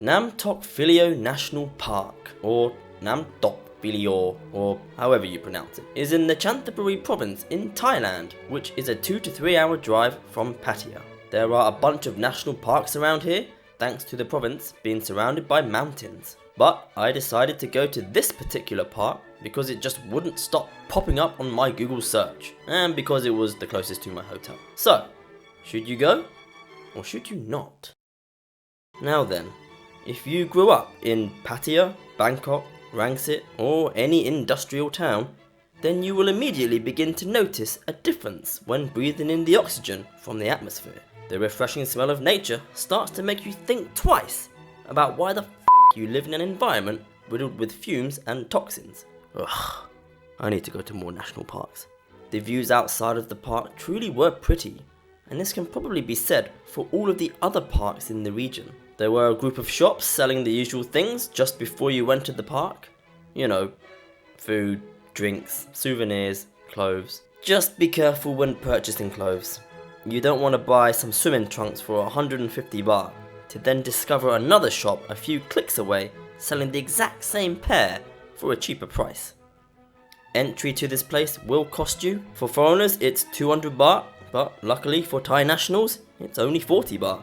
Namtok Phlio National Park, or Namtok Phlio, or however you pronounce it, is in the Chanthaburi province in Thailand, which is a 2 to 3 hour drive from Pattaya. There are a bunch of national parks around here, thanks to the province being surrounded by mountains. But I decided to go to this particular park because it just wouldn't stop popping up on my Google search, and because it was the closest to my hotel. So, should you go, or should you not? Now then, if you grew up in Pattaya, Bangkok, Rangsit, or any industrial town, then you will immediately begin to notice a difference when breathing in the oxygen from the atmosphere. The refreshing smell of nature starts to make you think twice about why the you live in an environment riddled with fumes and toxins. Ugh, I need to go to more national parks. The views outside of the park truly were pretty, and this can probably be said for all of the other parks in the region. There were a group of shops selling the usual things just before you entered the park. You know, food, drinks, souvenirs, clothes. Just be careful when purchasing clothes. You don't want to buy some swimming trunks for 150 baht to then discover another shop a few clicks away selling the exact same pair for a cheaper price. Entry to this place will cost you. For foreigners it's 200 baht, but luckily for Thai nationals it's only 40 baht.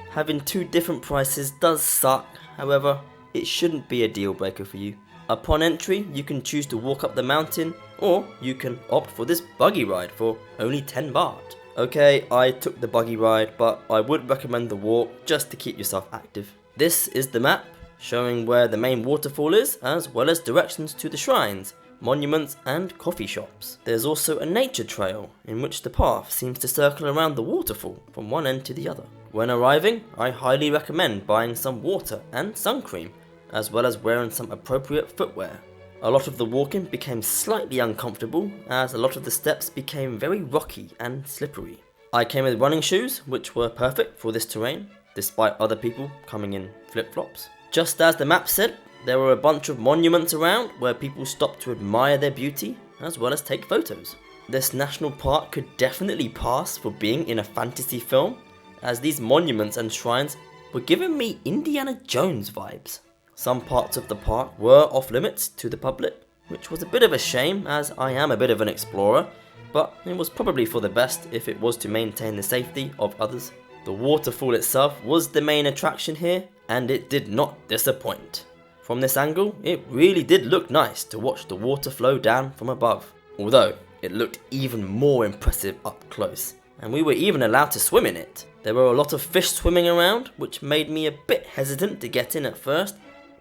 Having two different prices does suck, however, it shouldn't be a deal breaker for you. Upon entry, you can choose to walk up the mountain, or you can opt for this buggy ride for only 10 baht. Okay, I took the buggy ride, but I would recommend the walk just to keep yourself active. This is the map, showing where the main waterfall is, as well as directions to the shrines, monuments and coffee shops. There's also a nature trail, in which the path seems to circle around the waterfall from one end to the other. When arriving, I highly recommend buying some water and sun cream, as well as wearing some appropriate footwear. A lot of the walking became slightly uncomfortable, as a lot of the steps became very rocky and slippery. I came with running shoes, which were perfect for this terrain, despite other people coming in flip-flops. Just as the map said, there were a bunch of monuments around where people stopped to admire their beauty, as well as take photos. This national park could definitely pass for being in a fantasy film, as these monuments and shrines were giving me Indiana Jones vibes. Some parts of the park were off limits to the public, which was a bit of a shame as I am a bit of an explorer, but it was probably for the best if it was to maintain the safety of others. The waterfall itself was the main attraction here, and it did not disappoint. From this angle, it really did look nice to watch the water flow down from above, although it looked even more impressive up close, and we were even allowed to swim in it. There were a lot of fish swimming around, which made me a bit hesitant to get in at first,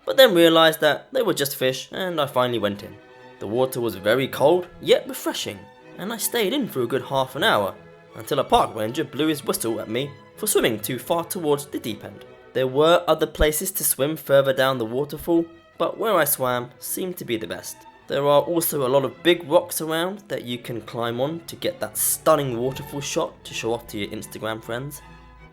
but then realised that they were just fish and I finally went in. The water was very cold, yet refreshing, and I stayed in for a good half an hour, until a park ranger blew his whistle at me for swimming too far towards the deep end. There were other places to swim further down the waterfall, but where I swam seemed to be the best. There are also a lot of big rocks around that you can climb on to get that stunning waterfall shot to show off to your Instagram friends.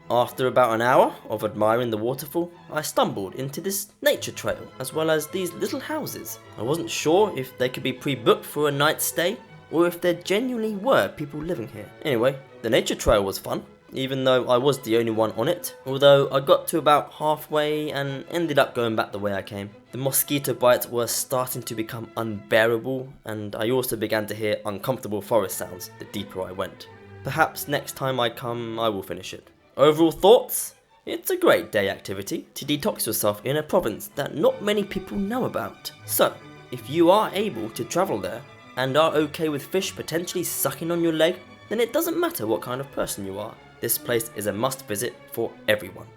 After about an hour of admiring the waterfall, I stumbled into this nature trail, as well as these little houses. I wasn't sure if they could be pre-booked for a night's stay, or if there genuinely were people living here. Anyway, the nature trail was fun, even though I was the only one on it, although I got to about halfway and ended up going back the way I came. The mosquito bites were starting to become unbearable, and I also began to hear uncomfortable forest sounds the deeper I went. Perhaps next time I come, I will finish it. Overall thoughts? It's a great day activity to detox yourself in a province that not many people know about. So, if you are able to travel there, and are okay with fish potentially sucking on your leg, then it doesn't matter what kind of person you are. This place is a must visit for everyone.